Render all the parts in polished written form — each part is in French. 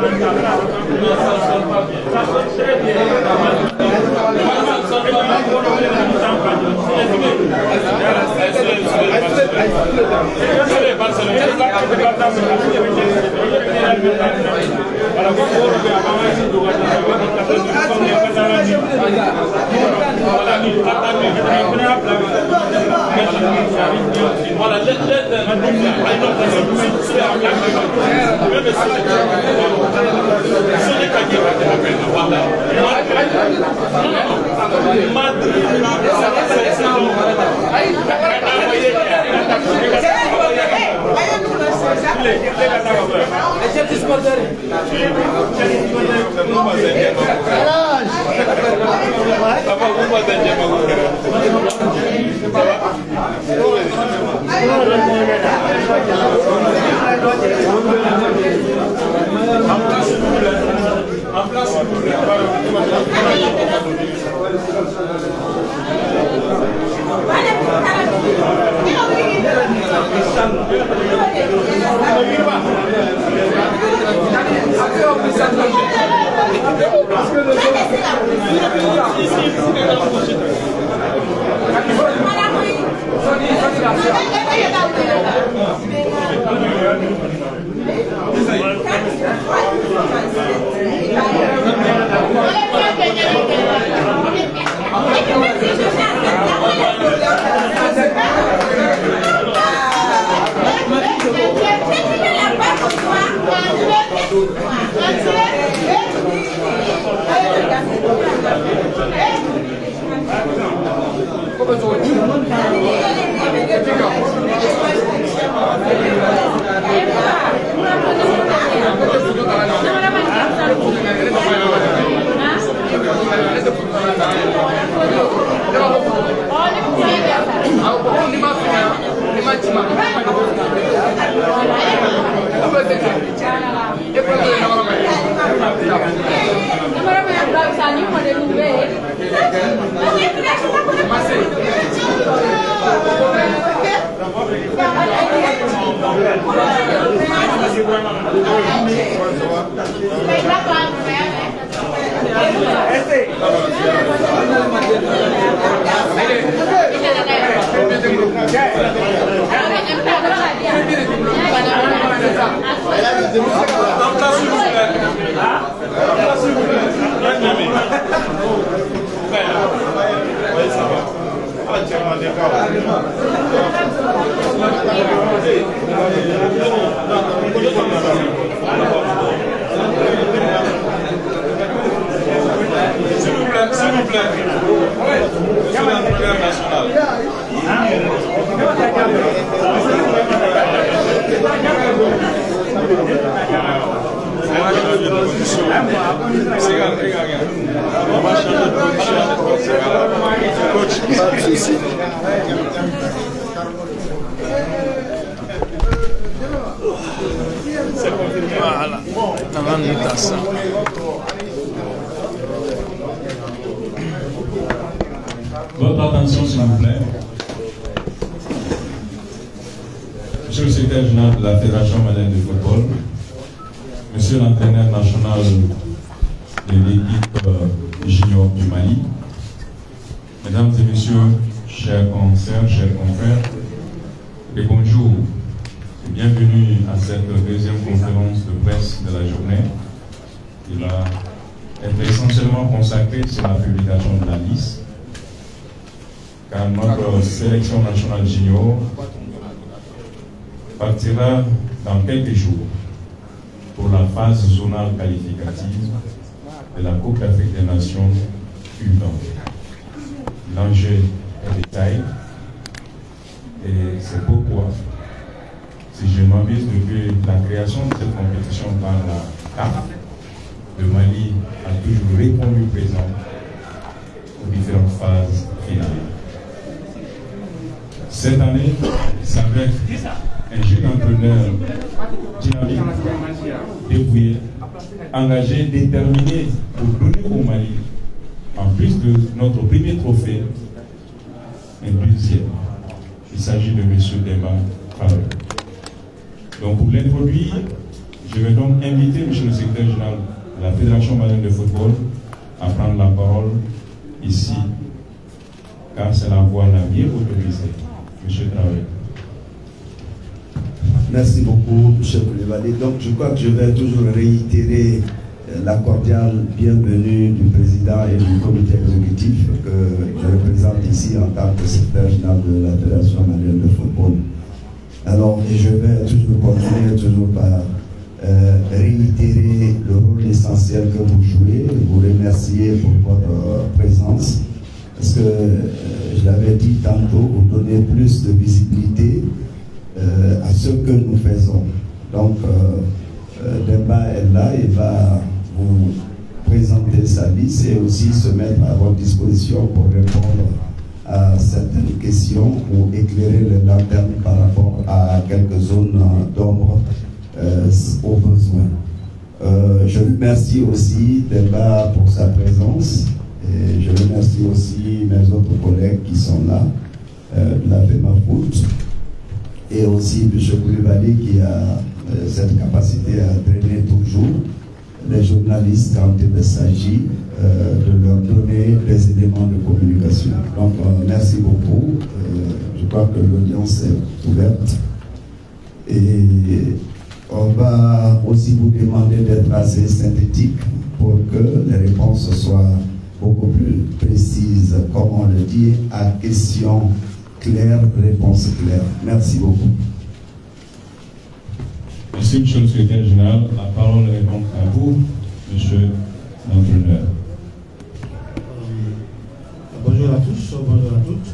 Voilà. Votre attention, s'il vous plaît. Monsieur le secrétaire général de la Fédération malienne de football, monsieur l'entraîneur national de l'équipe junior du Mali, mesdames et messieurs, chers consoeurs, chers confrères, et bonjour et bienvenue à cette deuxième conférence de presse de la journée. Il va être essentiellement consacré sur la publication de la liste, car notre sélection nationale junior partira dans quelques jours pour la phase zonale qualificative de la Coupe d'Afrique des Nations U20. L'enjeu est de taille et c'est pourquoi, si je m'abuse, depuis la création de cette compétition par la CAF, le Mali a toujours répondu présent aux différentes phases finales. Cette année, ça va être un jeune entraîneur dynamique, débrouillé, engagé, déterminé pour donner au Mali, en plus de notre premier trophée, un deuxième. Il s'agit de M. Demba Traoré. Donc pour l'introduire, Je vais donc inviter M. le secrétaire général de la Fédération malienne de football à prendre la parole ici, car c'est la voix la mieux autorisée. M. Traoré. Merci beaucoup, M. Koulibaly. Donc, je crois que je vais toujours réitérer la cordiale bienvenue du président et du comité exécutif que je représente ici en tant que secrétaire général de la Fédération malienne de football. Alors, et je vais toujours continuer toujours par réitérer le rôle essentiel que vous jouez, vous remercier pour votre présence, parce que je l'avais dit tantôt, vous donnez plus de visibilité à ce que nous faisons. Donc, Demba est là, il va vous présenter sa liste et aussi se mettre à votre disposition pour répondre à certaines questions ou éclairer les lanternes par rapport à quelques zones d'ombre au besoin. Je remercie aussi Demba pour sa présence et je remercie aussi mes autres collègues qui sont là, de la FEMAFOOT, et aussi M. Koulibaly qui a cette capacité à drainer toujours les journalistes quand il s'agit de leur donner des éléments de communication. Donc merci beaucoup. Je crois que l'audience est ouverte. Et on va aussi vous demander d'être assez synthétique pour que les réponses soient beaucoup plus précises, comme on le dit, à questions claires, réponses claires. Merci beaucoup. Merci, M. le secrétaire général. La parole est donc à vous, M. l'entraîneur. Bonjour à tous, bonjour à toutes.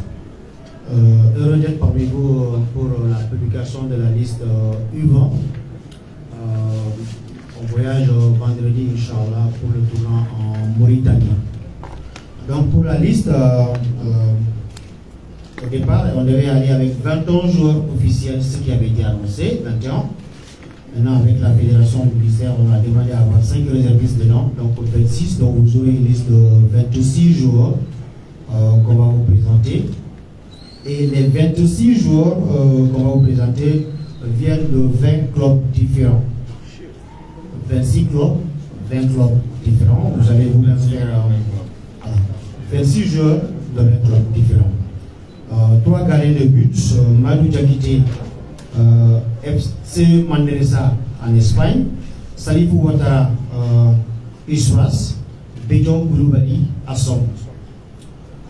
Heureux d'être parmi vous pour la publication de la liste U20. On voyage vendredi, Inch'Allah, pour le tournoi en Mauritanie. Donc pour la liste, au départ, on devait aller avec 21 joueurs officiels, ce qui avait été annoncé, 21. Maintenant, avec la fédération publicitaire, on a demandé à avoir 5 réservistes dedans, donc pour 26. Donc vous aurez une liste de 26 joueurs qu'on va vous présenter. Et les 26 joueurs qu'on va vous présenter viennent de 20 clubs différents. 26 clubs, 20 clubs différents. Vous allez vous-même faire 26 joueurs de 20 clubs différents. 3 gardiens de but, Madou Diakité, FC Manresa en Espagne, Salifou Ouattara, Iswas, Bédion Koulibaly à Somme.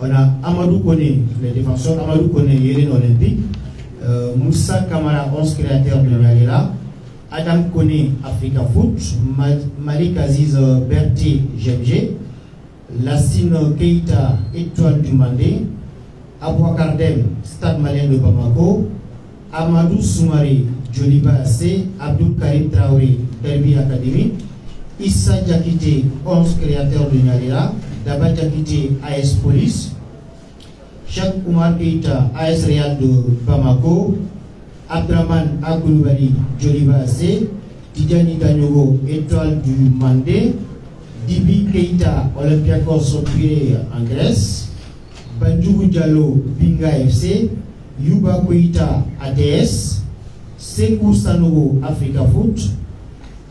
On a Amadou Kone, les défenseurs, Amadou Kone, Yélen Olympique, Moussa Kamara, 11 créateurs de Nagela, Adam Kone, Africa Foot, Malik Aziz Berté, GMG, Lassine Keita, Étoile du Mandé, Abouakar Dem, Stade Malien de Bamako, Amadou Soumaré, Joliba AC, Abdul Karim Traoré, Derby Academy, Issa Diakité, 11 créateurs de Nagela, Daba Diakité, AS Police, Cheikh Oumar Keita, AS Real de Bamako, Abdraman Akoulibaly, Joliba AC, Tidjani Danyogo, Étoile du Mandé, Dibi Keita, Olympiakos Pirée en Grèce, Bandjougou Diallo, Binga FC, Yuba Koita, ATS, Sekou Sanogo, Africa Foot,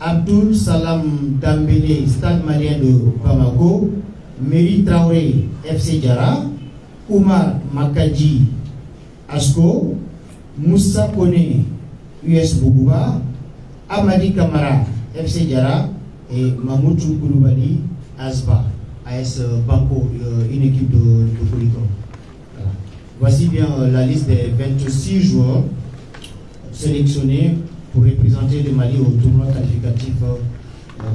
Abdul Salam Dambélé, Stade Malien de Bamako, Meri Traoré, FC Diara, Oumar Makadji, ASCO, Moussa Kone, US Bougouba, Amadi Kamara, FC Diara et Mamoutou Koulibaly, ASBA, AS Banco, une équipe de Polycom. Voilà. Voici bien la liste des 26 joueurs sélectionnés pour représenter le Mali au tournoi qualificatif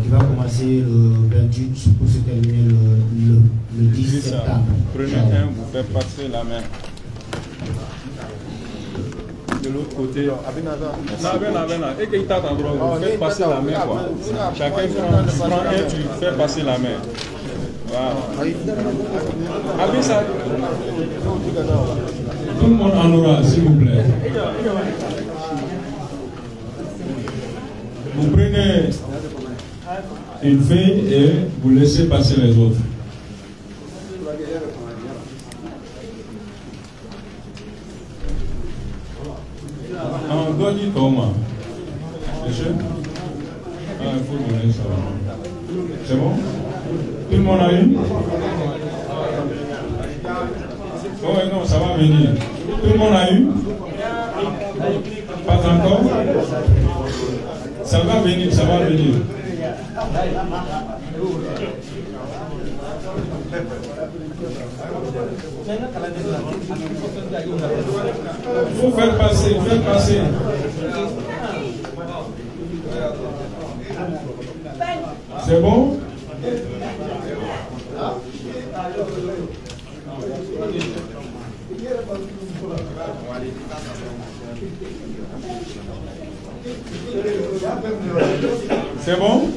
qui va commencer le 28 pour se terminer le 10 septembre. Prenez un, vous faites passer la main. De l'autre côté. Non, et qu'il t'attend, vous faites passer la main. Quoi. Chacun prend un, tu fais passer la main. Voilà. Abissa. Tout le monde en aura, s'il vous plaît. Vous prenez une feuille et vous laissez passer les autres. On doit dire comment. Monsieur? vous donner ça. C'est bon? Tout le monde a eu? Oh non, ça va venir. Tout le monde a eu? Pas encore? Ça va venir, ça va venir. Vous faites passer, faites passer. C'est bon? C'est bon?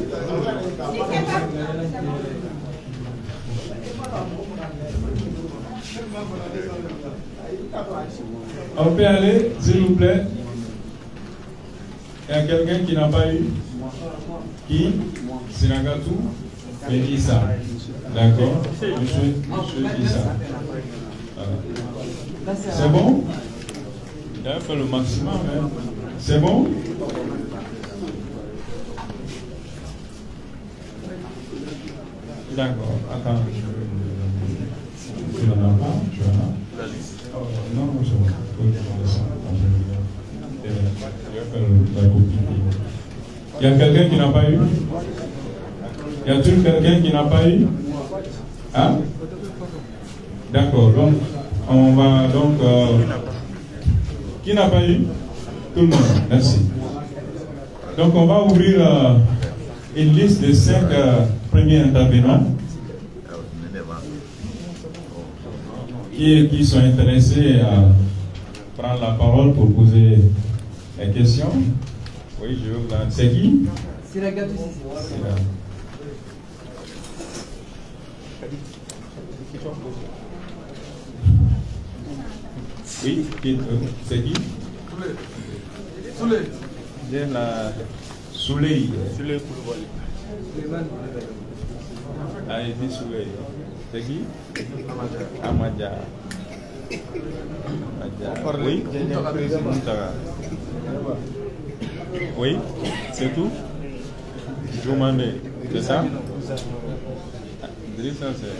On peut aller, s'il vous plaît. Il y a quelqu'un qui n'a pas eu? Qui? Sinagatou? Et Issa. D'accord? Monsieur Issa. C'est bon? Il a fait le maximum. Hein? C'est bon? D'accord. Attends. Tu n'en as pas? Tu en as? Non, c'est bon. Il y a quelqu'un qui n'a pas eu? Y a-t-il quelqu'un qui n'a pas eu? Hein? D'accord. Donc, on va donc. Qui n'a pas eu? Tout le monde. Merci. Donc, on va ouvrir une liste de 5 premiers intervenants qui sont intéressés à prendre la parole pour poser des questions. Oui, je veux vous en... C'est qui? C'est la gâteau. Oui, c'est qui? Souley. Souley. Souley Koulibaly. Ah, il dit Souley. C'est qui? Amadja. Oui, oui, c'est tout. Joumane, c'est ça? Drissa, c'est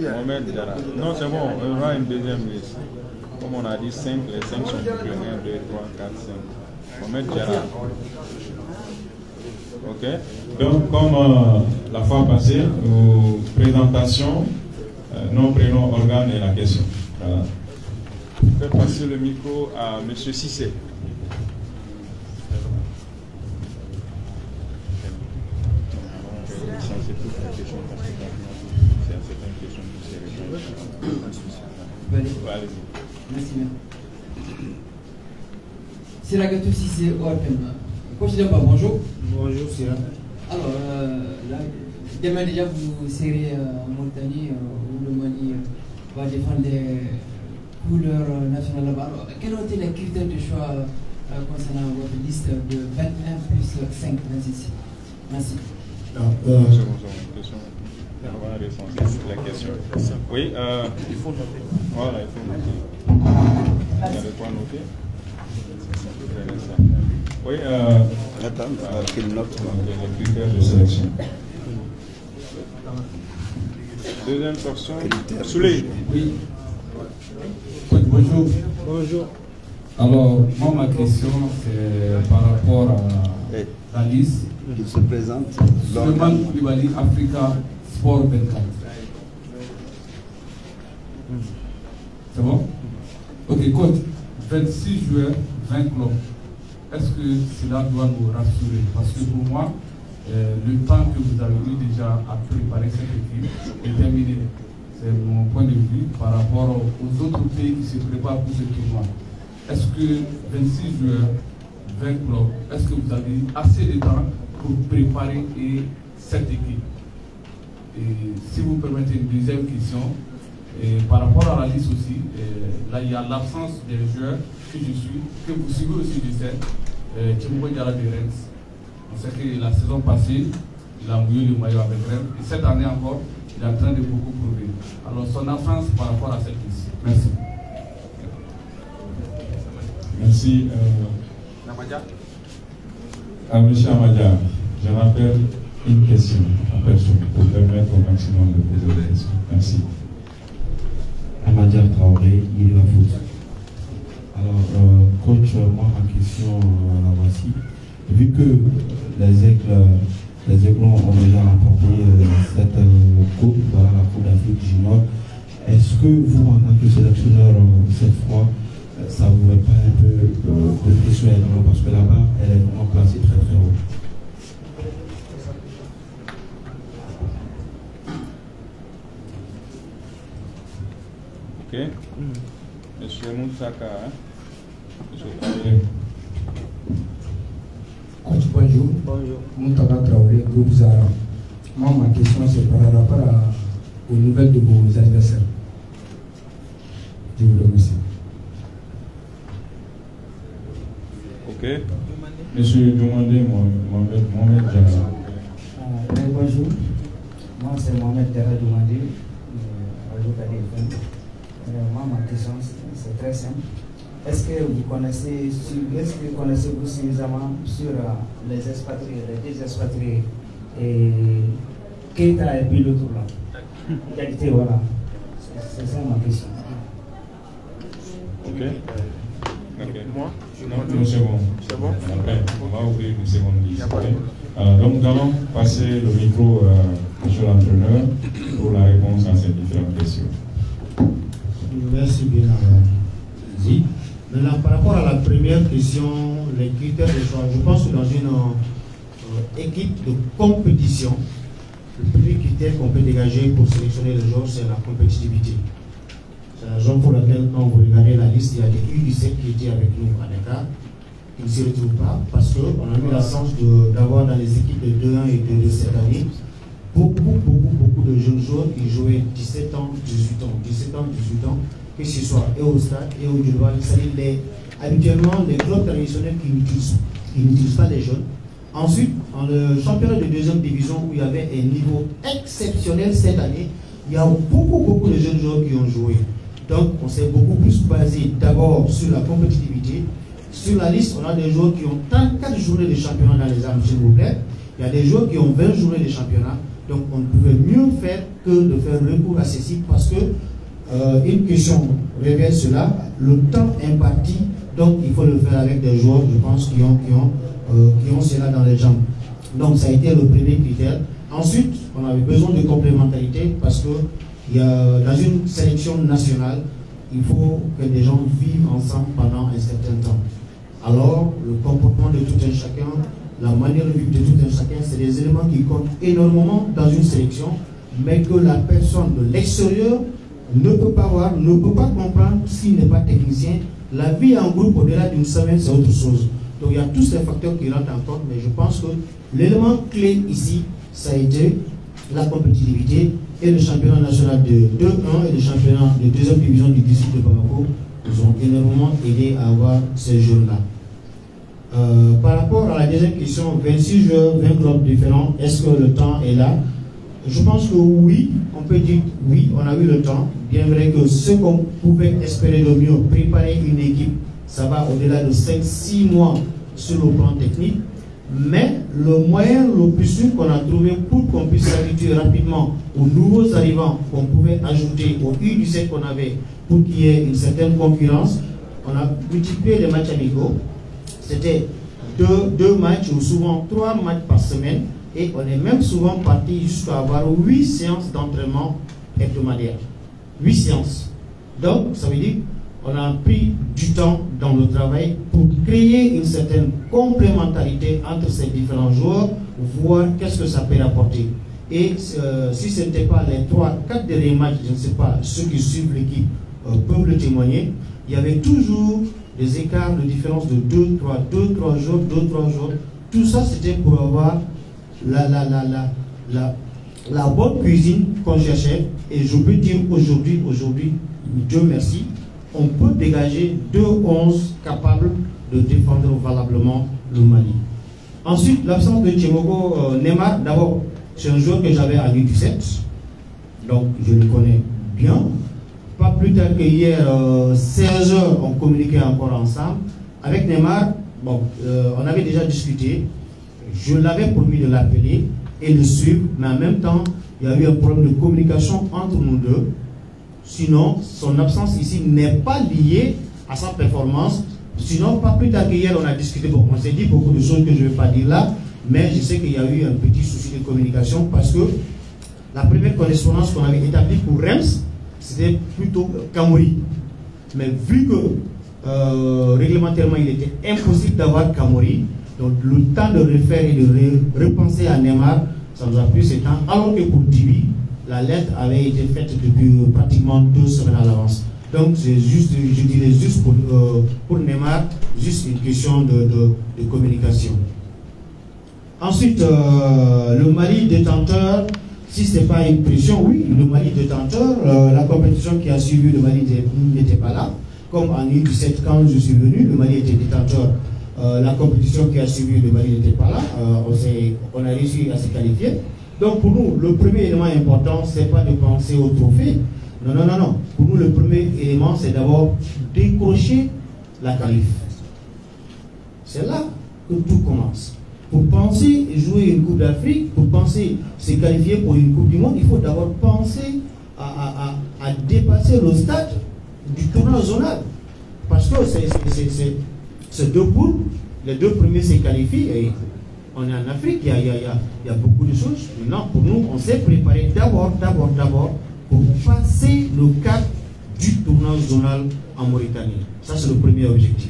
Mohamed Diarra. Non, c'est bon, on aura une deuxième liste. Comme on a dit 5, les 5 sont supprimés. 1, 2, 3, 4, 5. Mohamed Diarra. Ok. Donc, comme la fois passée, aux présentations, nom, prénom, organe et la question. Voilà. Je vais passer le micro à M. Cissé. Merci. C'est la gâteau Cissé Open. Bonjour. Bonjour, Sira. Alors, demain déjà vous serez en Mauritanie où le Mali va défendre les couleurs nationales là-bas. Quels ont été les critères de choix concernant votre liste de 21 plus 5, 26? Merci. La question. Oui, il faut noter. Voilà, il faut noter. Il y a de quoi noter. Oui, quelle note? Les critères de sélection. Deuxième personne. Souley. Oui. Bonjour. Bonjour. Alors, moi, ma question, c'est par rapport à la liste. Il se présente. Souleymane Koulibaly, Africa Sport 24. C'est bon? Ok, coach. 26 joueurs, 20 clubs. Est-ce que cela doit nous rassurer? Parce que pour moi, le temps que vous avez eu déjà à préparer cette équipe est terminé. C'est mon point de vue par rapport aux autres pays qui se préparent pour ce tournoi. Est-ce que 26 joueurs, 20 clubs, est-ce que vous avez assez de temps pour préparer cette équipe? Et si vous permettez une deuxième question, par rapport à la liste aussi, là il y a l'absence des joueurs que je suis, que vous suivez aussi, je sais, Tchembo Diarra de Rennes. On sait que la saison passée, il a mouillé le maillot avec Rennes, et cette année encore, il est en train de beaucoup prouver. Alors son absence par rapport à cette liste. Merci. Merci. À M. Amadja. je rappelle une question en personne pour permettre au maximum de poser des questions. Merci. Amadia Traoré, il est la foot. Alors, coach, moi, ma question, la voici. Vu que les Aiglons ont déjà remporté cette coupe, voilà, la Coupe d'Afrique Junior, est-ce que vous, en tant que sélectionneur, cette fois, ça ne vous met pas un peu de pression également, parce que là-bas, elle est vraiment placée très très haut? Ok. Monsieur Moussaka, hein? Monsieur Coach, bonjour. Bonjour. Moutaka Traoré, groupe Zara. Moi, ma question, c'est par rapport aux nouvelles de vos adversaires. Je vous remercie. Ok. Monsieur Dumandé, Mohamed Diarra. Bonjour. Moi, c'est Mohamed Diarra Dumandé. Moi, ma question, c'est très simple. Est-ce que vous connaissez suffisamment sur les expatriés, les deux expatriés et Keita et puis l'autre là? Qualité, voilà. C'est ça ma question. Ok. Moi, Non, c'est bon. C'est bon? Après, on va ouvrir une seconde liste. Donc, nous allons passer le micro à M. l'entraîneur pour la réponse à ces différentes questions. Merci bien, Zi. Maintenant, par rapport à la première question, les critères de choix, je pense que dans une équipe de compétition, le premier critère qu'on peut dégager pour sélectionner les joueurs, c'est la compétitivité. C'est la raison pour laquelle, quand vous regardez la liste, il y a des U17 qui étaient avec nous à Dakar, qui ne s'y retrouvent pas, parce qu'on a eu la chance d'avoir dans les équipes de 2-1 et de 2 cette année, beaucoup de jeunes joueurs qui jouaient 17 ans, 18 ans, 17 ans, 18 ans, que ce soit et au stade et au global. C'est-à-dire habituellement les clubs traditionnels qui n'utilisent pas les jeunes. Ensuite, dans le championnat de deuxième division où il y avait un niveau exceptionnel cette année, il y a beaucoup de jeunes joueurs qui ont joué. Donc on s'est beaucoup plus basé d'abord sur la compétitivité. Sur la liste, on a des joueurs qui ont 34 journées de championnat dans les armes, s'il vous plaît. Il y a des joueurs qui ont 20 journées de championnat. Donc on ne pouvait mieux faire que de faire recours à ceci parce que une question révèle cela, le temps imparti, donc il faut le faire avec des joueurs, je pense, qui ont cela dans les jambes. Donc ça a été le premier critère. Ensuite, on avait besoin de complémentarité parce que dans une sélection nationale, il faut que les gens vivent ensemble pendant un certain temps. Alors, le comportement de tout un chacun, la manière de vivre de tout un chacun, c'est des éléments qui comptent énormément dans une sélection, mais que la personne de l'extérieur ne peut pas voir, ne peut pas comprendre s'il n'est pas technicien. La vie en groupe au-delà d'une semaine, c'est autre chose. Donc il y a tous ces facteurs qui rentrent en compte, mais je pense que l'élément clé ici, ça a été la compétitivité et le championnat national de 2-1 et le championnat de deuxième division du district de Bamako nous ont énormément aidé à avoir ces jeunes-là. Par rapport à la deuxième question, 26 joueurs, 20 clubs différents, est-ce que le temps est là? Je pense que oui, on peut dire oui, on a eu le temps. Bien vrai que ce qu'on pouvait espérer de mieux, préparer une équipe, ça va au-delà de 5-6 mois sur le plan technique. Mais le moyen le plus sûr qu'on a trouvé pour qu'on puisse s'habituer rapidement aux nouveaux arrivants qu'on pouvait ajouter au U17 qu'on avait pour qu'il y ait une certaine concurrence, on a multiplié les matchs amicaux. C'était deux matchs ou souvent 3 matchs par semaine. Et on est même souvent parti jusqu'à avoir 8 séances d'entraînement hebdomadaires. 8 séances. Donc, ça veut dire qu'on a pris du temps dans le travail pour créer une certaine complémentarité entre ces différents joueurs, voir qu'est-ce que ça peut apporter. Et si ce n'était pas les 3-4 derniers matchs, je ne sais pas, ceux qui suivent l'équipe peuvent le témoigner, il y avait toujours des écarts de différence de 2-3 jours, 2-3 jours. Tout ça, c'était pour avoir la bonne cuisine qu'on cherchait. Et je peux dire aujourd'hui, Dieu merci, on peut dégager 2-11 capables de défendre valablement le Mali. Ensuite, l'absence de Tchemoko Neymar, d'abord, c'est un joueur que j'avais à U17, donc je le connais bien. Pas plus tard que hier, 16 heures, on communiquait encore ensemble. Avec Neymar, bon, on avait déjà discuté. Je l'avais promis de l'appeler et de suivre, mais en même temps, il y a eu un problème de communication entre nous deux. Sinon, son absence ici n'est pas liée à sa performance. Sinon, pas plus tard qu'hier, on a discuté. Bon, on s'est dit beaucoup de choses que je ne vais pas dire là, mais je sais qu'il y a eu un petit souci de communication parce que la première correspondance qu'on avait établie pour Reims, c'était plutôt Kamori. Mais vu que réglementairement, il était impossible d'avoir Kamori, donc le temps de refaire et de repenser à Neymar, ça nous a pris ce temps. Alors que pour Dibi, la lettre avait été faite depuis pratiquement 2 semaines à l'avance. Donc c'est juste, je dirais juste pour Neymar, juste une question de communication. Ensuite, le Mali détenteur, si ce n'est pas une pression, oui, le Mali détenteur, la compétition qui a suivi, le Mali n'était pas là. Comme en U17, quand je suis venu, le Mali était détenteur. La compétition qui a suivi, le Mali n'était pas là. On a réussi à se qualifier. Donc pour nous, le premier élément important, ce n'est pas de penser au trophée. Non, non, non, non. Pour nous, le premier élément, c'est d'abord décrocher la qualif. C'est là que tout commence. Pour penser jouer une Coupe d'Afrique, pour penser se qualifier pour une Coupe du Monde, il faut d'abord penser à dépasser le stade du tournoi zonal. Parce que c'est 2 poules, les 2 premiers se qualifient et on est en Afrique, il y a beaucoup de choses. Maintenant, pour nous, on s'est préparé d'abord pour passer le cap du tournoi zonal en Mauritanie. Ça, c'est le premier objectif.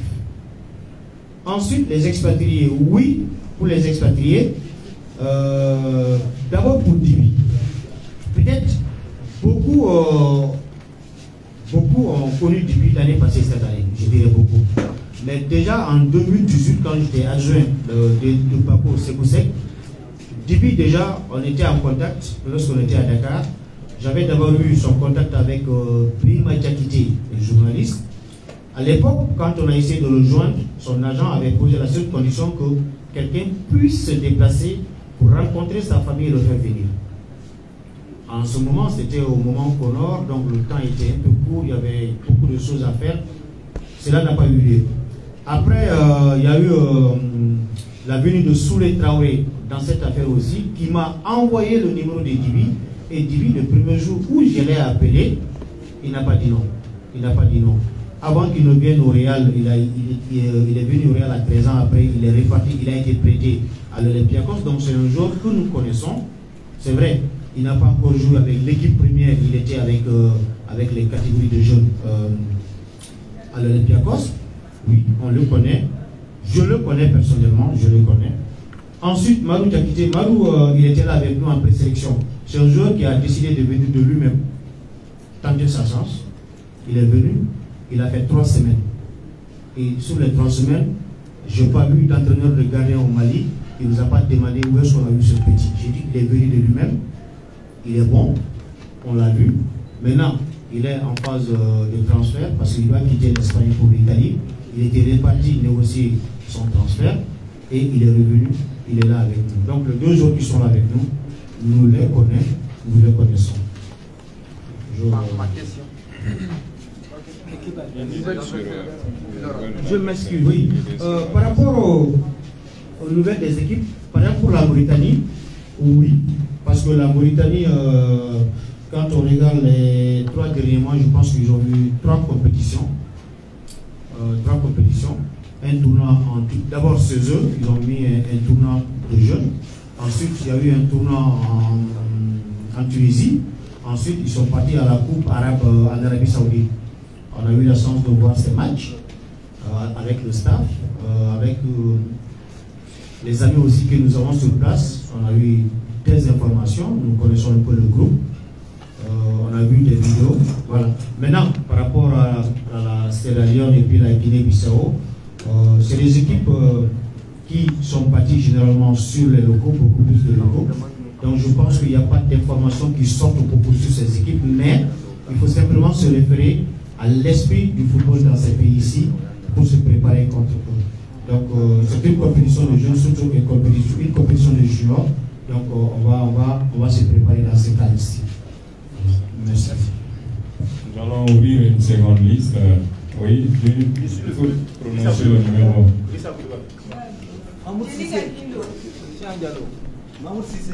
Ensuite, les expatriés, oui, pour les expatriés, d'abord pour Dibi. Peut-être beaucoup ont connu Dibi l'année passée, cette année, je dirais beaucoup. Mais déjà en 2018, quand j'étais adjoint de Papo Sekoussek, Dibi déjà, on était en contact lorsqu'on était à Dakar. J'avais d'abord eu son contact avec Prima Diakité, le journaliste. À l'époque, quand on a essayé de le joindre, son agent avait posé la seule condition que quelqu'un puisse se déplacer pour rencontrer sa famille et le faire venir. En ce moment, c'était au moment Connor, donc le temps était un peu court, il y avait beaucoup de choses à faire. Cela n'a pas eu lieu. Après, il y a eu la venue de Soulé Traoré dans cette affaire aussi, qui m'a envoyé le numéro de Dibi. Et Dibi, le premier jour où je l'ai appelé, il n'a pas dit non. Il n'a pas dit non. Avant qu'il ne vienne au Real, il est venu au Real à 13 ans après, il est reparti, il a été prêté à l'Olympiakos. Donc c'est un joueur que nous connaissons. C'est vrai, il n'a pas encore joué avec l'équipe première, il était avec les catégories de jeunes à l'Olympiakos. Oui, on le connaît. Je le connais personnellement, je le connais. Ensuite, Marou Diakité, Marou, il était là avec nous en présélection. C'est un joueur qui a décidé de venir de lui-même, tenter sa chance. Il est venu, il a fait 3 semaines. Et sur les 3 semaines, je n'ai pas vu d'entraîneur de gardien au Mali. Il ne nous a pas demandé où est-ce qu'on a vu ce petit. J'ai dit qu'il est venu de lui-même. Il est bon, on l'a vu. Maintenant, il est en phase de transfert parce qu'il doit quitter l'Espagne pour l'Italie. Il était réparti, négocier son transfert et il est revenu, il est là avec nous. Donc les 2 autres qui sont là avec nous, nous les connaissons, nous les connaissons. Ma question. Je m'excuse. Oui. Par rapport aux nouvelles des équipes, par exemple pour la Mauritanie, oui. Parce que la Mauritanie, quand on regarde les 3 derniers mois, je pense qu'ils ont eu 3 compétitions. 3 compétitions. Un tournoi en tout. D'abord, c'est eux, ils ont mis un tournoi de jeunes. Ensuite, il y a eu un tournoi en Tunisie. Ensuite, ils sont partis à la Coupe arabe en Arabie Saoudite. On a eu la chance de voir ces matchs avec le staff, avec les amis aussi que nous avons sur place. On a eu des informations, nous connaissons un peu le groupe. On a vu des vidéos. Voilà. Maintenant, par rapport à la Sierra Leone et puis la Guinée-Bissau, c'est des équipes qui sont parties généralement sur les locaux, beaucoup plus de locaux. Donc je pense qu'il n'y a pas d'informations qui sortent beaucoup sur ces équipes, mais il faut simplement se référer à l'esprit du football dans ces pays-ci pour se préparer contre eux. Donc c'est une compétition de jeunes, surtout une compétition de juniors. Donc on va se préparer dans ces cas-ci. Merci. Nous allons ouvrir une seconde liste. Oui, il faut prononcer le numéro. Cheikh Diallo. Mahmoud Cissé.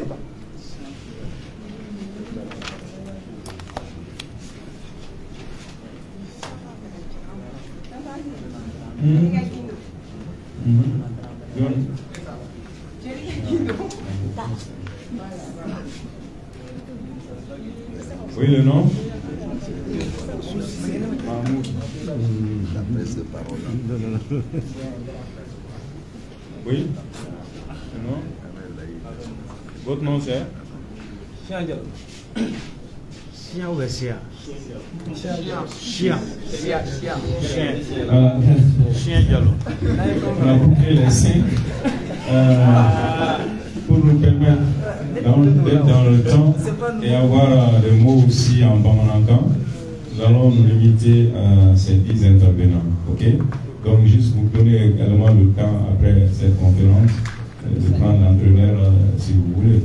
Oui, le nom? Mahmoud. D'après ces paroles. Oui? Le nom? Votre nom c'est? Cheikh Diallo. Chien ou Chien? Chien. Chien Diallo. On a coupé les 5 pour nous permettre d'être dans le temps et avoir des mots aussi en bamanankan. Nous allons nous limiter à ces 10 intervenants. Ok? Donc, juste vous donner également le temps après cette conférence de prendre l'entraîneur si vous voulez.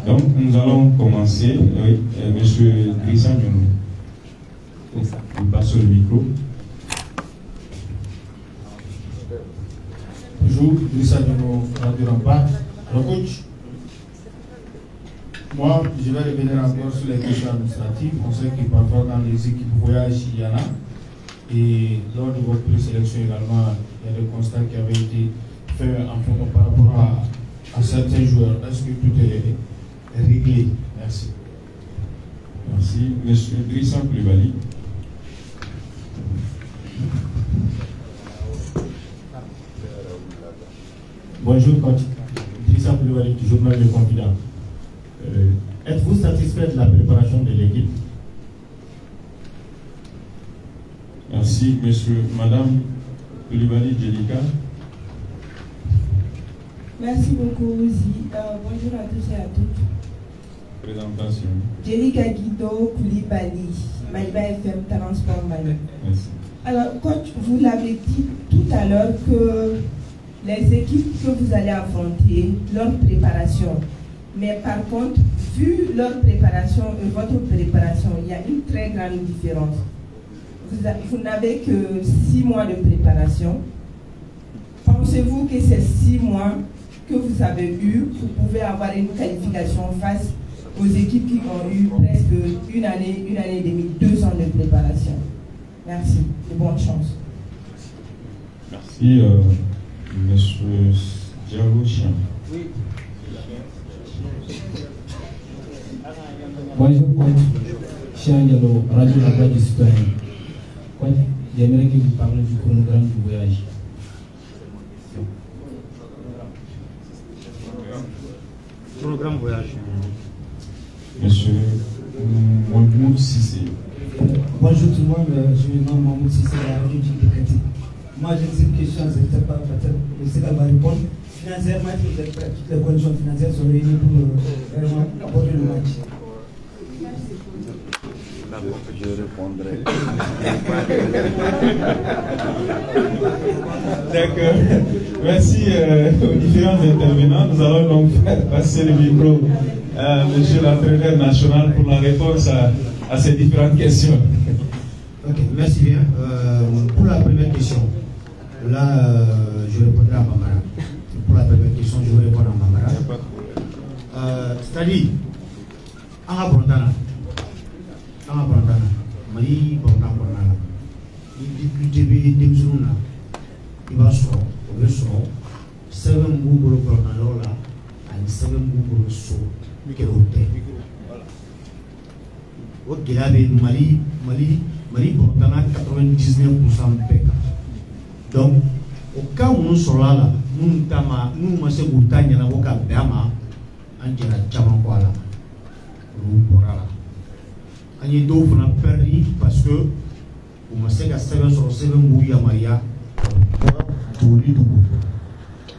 Donc, nous allons commencer. Oui, monsieur Christian Nyonou. Vous passez le micro. Bonjour, Christian Nyonou, Radio Rempart. Le coach, moi, je vais revenir encore sur les questions administratives. On sait que parfois, dans les équipes voyage, il y en a. Et lors de votre présélection également, il y a des constats qui avaient été faits par rapport à certains joueurs. Est-ce que tout est réglé? Merci. Merci. Monsieur Idrissa Koulibaly. Bonjour, coach. Idrissa Koulibaly du journal Le Confident. Êtes-vous satisfait de la préparation de l'équipe? Merci, monsieur. Madame Koulibaly Djelika. Merci beaucoup, Rouzi. Bonjour à tous et à toutes. Présentation. Djelika Guido Koulibaly, Maliba FM Transport Mali. Merci. Alors, coach, vous l'avez dit tout à l'heure que les équipes que vous allez affronter, leur préparation. Mais par contre, vu leur préparation et votre préparation, il y a une très grande différence. Vous n'avez que 6 mois de préparation. Pensez-vous que ces 6 mois que vous avez eu, vous pouvez avoir une qualification face aux équipes qui ont eu presque une année et demie, 2 ans de préparation? Merci et bonne chance. Merci, monsieur Diallo Chien. Oui. Bonjour, coach. Chien Diallo, Radio La Voix du Citoyen. Coach, j'aimerais que vous parliez du chronogramme du voyage. Programme voyage. Monsieur Mahmoud Cissé. Bonjour tout le monde, je me nomme Mahmoud Cissé, la radio du Kati. Moi j'ai une question, je ne sais pas, peut-être que c'est va répondre. Financièrement, toutes les conditions financières sont réunies pour vraiment aborder le match. Je répondrai. D'accord. Merci aux différents intervenants. Nous allons donc passer le micro à monsieur l'entraîneur national pour la réponse à ces différentes questions. Ok, merci bien. Pour la première question, là, je répondrai à Mamara. Pour la première question, je vais répondre à Mamara. C'est-à-dire, en Abondana, Mali Bondana, il difficulté de Mzuna, il va sur, au vaisseau, 7 Google Bondanola, and 7 Google so, Mikerote. Ok, là, Mali Bondana 99% PK. Donc, au cas où nous sommes là, nous sommes assez goûtants, nous avons qu'à Bama, en Djela Tchamankwala, nous Borala. On est deux fois perdu parce que on sait que 7 sur 7 Bouya Maria tout lui tout.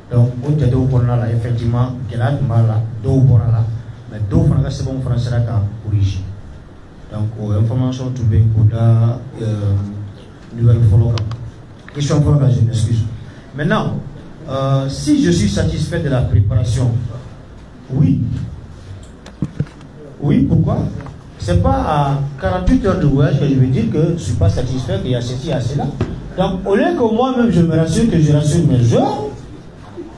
Donc, on a deux fois là, effectivement, qu'elle a mal là, deux fois là, mais deux fois là, c'est bon français là qu'à origine. Donc, information tout bien pour la nouvelle follow-up. Question follow-up, je m'excuse. Maintenant, si je suis satisfait de la préparation, oui. Oui, pourquoi? C'est pas à 48 heures de voyage que je veux dire que je ne suis pas satisfait qu'il y a ceci et cela. Donc, au lieu que moi-même je me rassure que je rassure mes joueurs,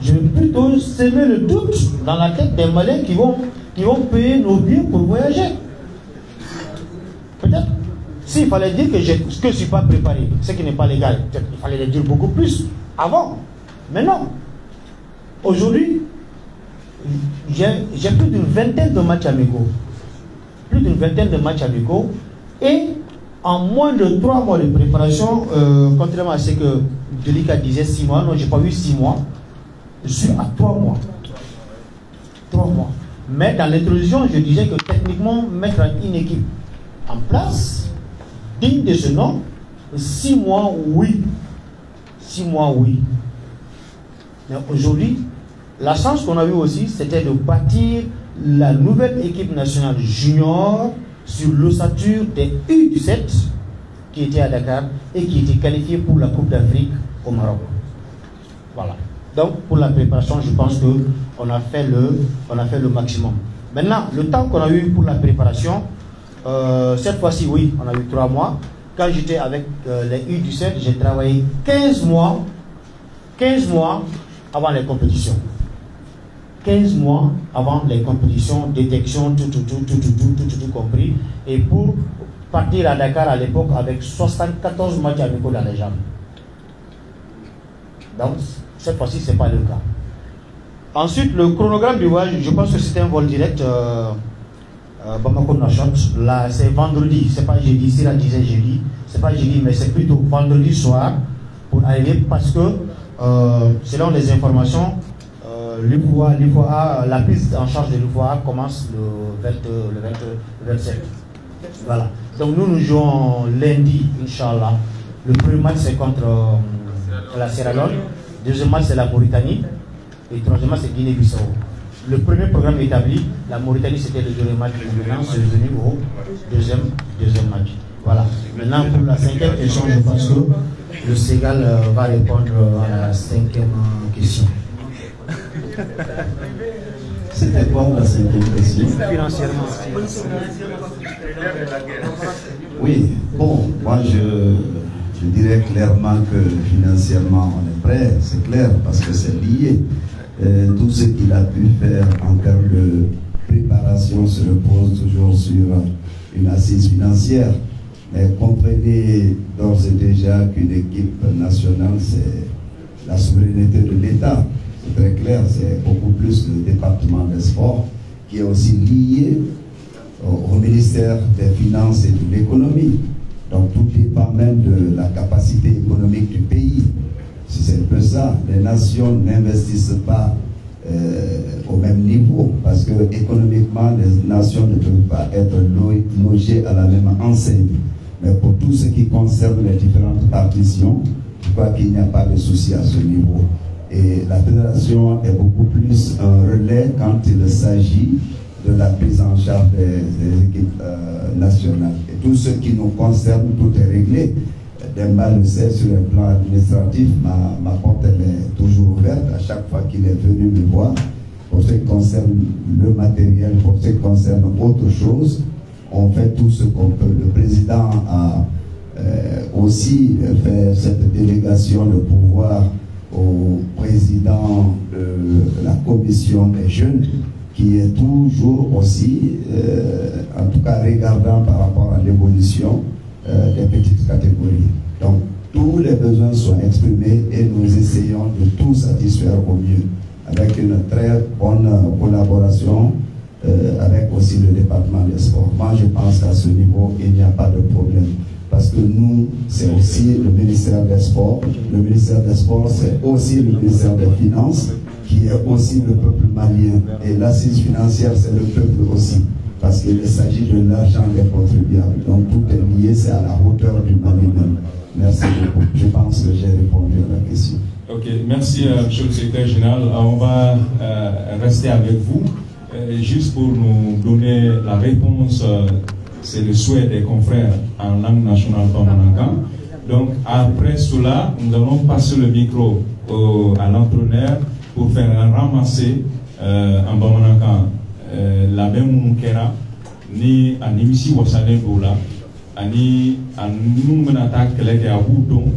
je vais plutôt semer le doute dans la tête des Maliens qui vont payer nos billets pour voyager. Peut-être, s'il fallait dire que je ne suis pas préparé, ce qui n'est pas légal, peut-être il fallait le dire beaucoup plus avant. Mais non. Aujourd'hui, j'ai plus d'une vingtaine de matchs amicaux. Plus d'une vingtaine de matchs amicaux. Et en moins de 3 mois de préparation, contrairement à ce que Delika disait 6 mois, non, je n'ai pas eu 6 mois. Je suis à 3 mois. 3 mois. Mais dans l'introduction, je disais que techniquement, mettre une équipe en place, digne de ce nom, 6 mois, oui. 6 mois, oui. Mais aujourd'hui, la chance qu'on a eue aussi, c'était de bâtir la nouvelle équipe nationale junior sur l'ossature des U17 qui étaient à Dakar et qui étaient qualifiés pour la Coupe d'Afrique au Maroc. Voilà. Donc, pour la préparation, je pense qu'on a fait le maximum. Maintenant, le temps qu'on a eu pour la préparation, cette fois-ci, oui, on a eu 3 mois. Quand j'étais avec les U17, j'ai travaillé 15 mois avant les compétitions. 15 mois avant les compétitions, détection, tout compris. Et pour partir à Dakar à l'époque avec 74 matchs amicaux dans les jambes. Donc, cette fois-ci, ce n'est pas le cas. Ensuite, le chronogramme du voyage, je pense que c'était un vol direct Bamako-Nouakchott. Là, c'est vendredi, c'est pas jeudi. Si la disait jeudi, c'est pas jeudi, mais c'est plutôt vendredi soir pour arriver parce que, selon les informations, la prise en charge de l'UFOA commence le 27. Voilà. Donc nous jouons lundi, Inch'Allah. Le premier match c'est contre la Sierra Leone. Le deuxième match c'est la Mauritanie. Et le troisième match c'est Guinée-Bissau. Le premier programme établi, la Mauritanie c'était le deuxième match. Maintenant c'est venu au deuxième match. Voilà. Maintenant pour la 5e question, je pense que le Ségal va répondre à la 5e question. C'était quoi la 5e question? Financièrement. Oui, bon, moi je dirais clairement que financièrement on est prêt, c'est clair, parce que c'est lié. Tout ce qu'il a pu faire en termes de préparation se repose toujours sur une assise financière. Mais comprenez d'ores et déjà qu'une équipe nationale, c'est la souveraineté de l'État. C'est très clair, c'est beaucoup plus le département des sports qui est aussi lié au ministère des Finances et de l'économie. Donc tout dépend même de la capacité économique du pays. Si c'est un peu ça, les nations n'investissent pas au même niveau parce que économiquement, les nations ne peuvent pas être logées à la même enseigne. Mais pour tout ce qui concerne les différentes partitions, je crois qu'il n'y a pas de souci à ce niveau. Et la fédération est beaucoup plus un relais quand il s'agit de la prise en charge des équipes nationales. Et tout ce qui nous concerne, tout est réglé. Demba le sait, sur le plan administratif, ma porte elle est toujours ouverte à chaque fois qu'il est venu me voir. Pour ce qui concerne le matériel, pour ce qui concerne autre chose, on fait tout ce qu'on peut. Le président a aussi fait cette délégation de pouvoir au président de la commission des jeunes, qui est toujours aussi, en tout cas regardant par rapport à l'évolution des petites catégories. Donc, tous les besoins sont exprimés et nous essayons de tout satisfaire au mieux, avec une très bonne collaboration avec aussi le département des sports. Moi, je pense qu'à ce niveau, il n'y a pas de problème. Parce que nous, c'est aussi le ministère des Sports. Le ministère des Sports, c'est aussi le ministère des Finances, qui est aussi le peuple malien. Et l'assise financière, c'est le peuple aussi. Parce qu'il s'agit de l'argent des contribuables. Donc tout est lié, c'est à la hauteur du Mali même. Merci beaucoup. Je pense que j'ai répondu à la question. Ok, merci Monsieur le Secrétaire Général. On va rester avec vous. Juste pour nous donner la réponse, c'est le souhait des confrères en langue nationale Bamanankan. Donc après cela, nous allons passer le micro à l'entraîneur pour faire ramasser en Bamanankan la même kera ni animisi wasane bola ani anu menata keleke abudon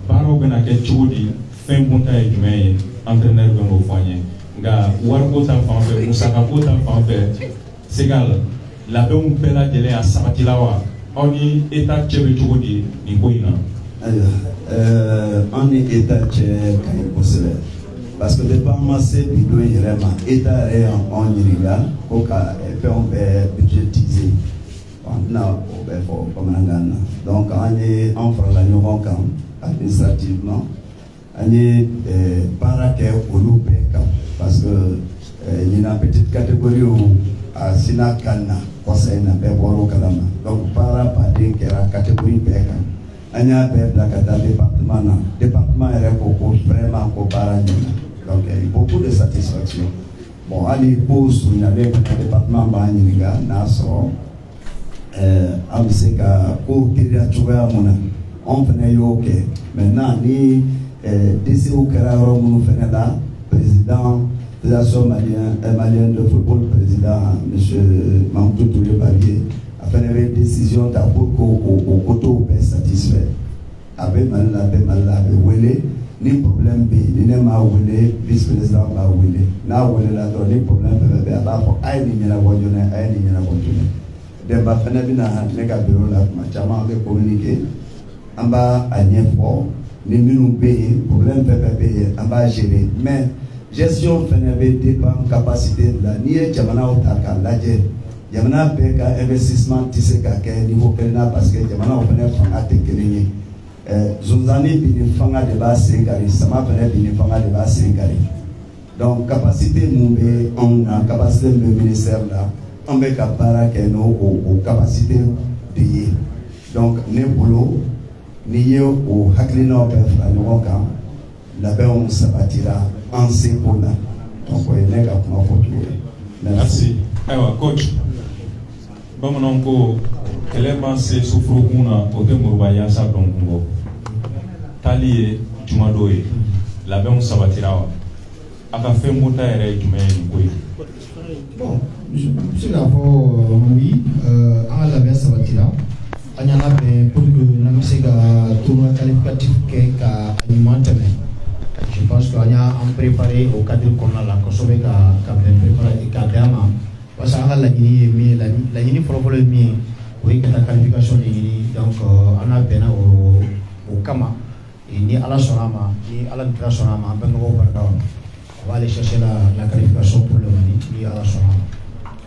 baro benake chodi fin bonta e jumeye entraîneur bɛ n'o fɔ an ye nka wariko ta fan fɛ musakako ta fan fɛ Ségal labɛnw bɛɛ lajɛlen a sabatila wa aw ni État cɛ bɛ cogo di nin ko in na. Ayiwa an ni État cɛ ka ɲi kosɛbɛ parce que depuis an ma se bi don yɛrɛ ma État yɛrɛ y'anw ɲininka ko ka fɛnw bɛɛ budgétiser an tɛna o bɛɛ fɔ bamanankan na donc an ye an farala ɲɔgɔn kan administrativement an ye baara kɛ olu bɛɛ kan parce que ɲinan petite catégorie a sina kan na kɔsa in na bɛɛ bɔra o kalama donc baara baden kɛra catégorie bɛɛ kan an y'a bɛɛ bila ka taa département na département yɛrɛ ko vraiment ko baara ɲɛna donc il y a eu beaucoup de satisfaction bon hali ko surunyalen fana département b'an ɲininka n'a sɔrɔ an bɛ se ka ko teliya cogoya mun na anw fana y'o kɛ maintenant ni DCO kɛra yɔrɔ minnu fana la président fédération malienne de football président monsieur Mamadou Touré Bavier a fana bɛ décision ta pour que o kotow bɛɛ satisfait a bɛ Mali la a bɛ wele ni problème bɛ yen ni ne m'a wele vice président b'a wele n'a welela dɔrɔn ni problème fɛn fɛn bɛ yen a b'a fɔ a ye nin ɲɛnabɔ joona a ye nin ɲɛnabɔ joona Demba fana bɛ na ne ka bureau la tuma caman an bɛ communiquer an b'a a ɲɛfɔ ni minnu bɛ yen problème fɛn fɛn bɛ yen an b'a gérer mais gestion fana bɛ dépend capacité de la n'i ye jamanaw ta k'a lajɛ jamana bɛɛ ka investissement tɛ se ka kɛ niveau kelen na parce que jamanaw fana fanga tɛ kelen ye zonzani bin fanga de b'a sen kari sama fana bin fanga de b'a sen kari donc capacité mun bɛ anw na capacité min bɛ ministère la an bɛ ka baara kɛ n'o o capacité de ye donc ne bolo n'i ye o hakilinaw bɛɛ fara ɲɔgɔn kan labɛnw sabatira an seko la donc o ye ne ka kuma fɔ cogo ye. Merci. Ayiwa coach bamananw ko kɛlɛ ma se soforokun na o tɛ muruba yaasa dɔn kun bɔ taali ye juma dɔw ye labɛnw sabatira wa a ka fɛn bɔta yɛrɛ ye jumɛn ye nin ko ye. Bon, je suis là pour oui, à la base sabatira. On y en a pour que nous se tournoi qualificatif qui alimente. Je pense qu'on a préparé au cadre qu'on a là, qu'on sauve qu'à préparer cadre parce que la ligne pour le mieux, oui, la qualification de l'Uni, donc on a bien au Kama et ni à la Sonama, ni à la Sonama, on va aller chercher la qualification pour le Mali, ni à la Sonama.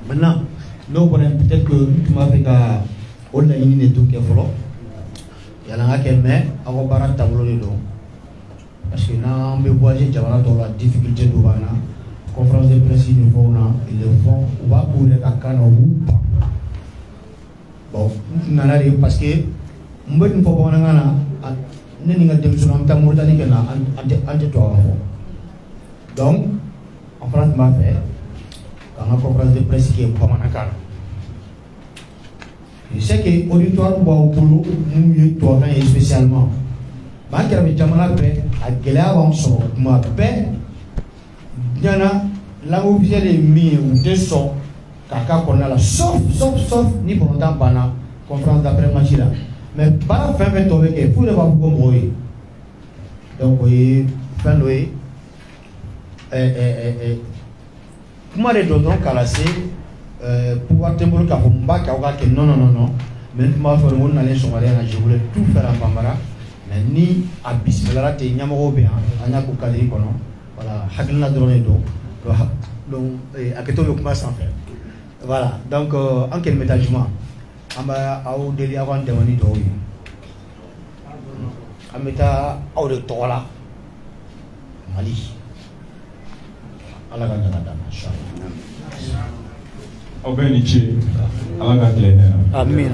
Maintenant, nous peut-être que tu m'as fait qu'au Ligne n'est tout qu'il faut. Il y a un qui met à vos parents tableau de dos. Parce que nous avons voyagé dans la difficulté de la conférence de presse, ils le font, on va pour les cacanes ou pas. Bon, nous n'avons rien parce que nous avons une fois qu'on a nous avons des gens qui ont été anti-toi. Donc, en France, m'a fait quand la conférence de presse qui est pas mal. Je sais que l'auditoire va au boulot, nous toi spécialement. Mais qui avait jamais fait à Guéla en son, ma paix. Il y en a là où vous allez mis ou deux sons, caca qu'on a là, sauf, ni pour longtemps, bana, conférence d'après-match là. Mais pas la fin de tomber, il faut le voir pour mourir. Donc, oui, fin de comment les donnons calassés pouvoir te montrer que non mais tu m'as fait le monde aller sur je voulais tout faire en Bambara mais ni à Bismillah te nyamoro bien anya ko kadri kono voilà hakilna drone donc à que tout le commence en fait voilà donc en quel métagement amba au deli avant de venir do yi ameta au de tola Mali ala ka dana inshallah aw bɛ ni ce ala ka tile hɛrɛ. Amin.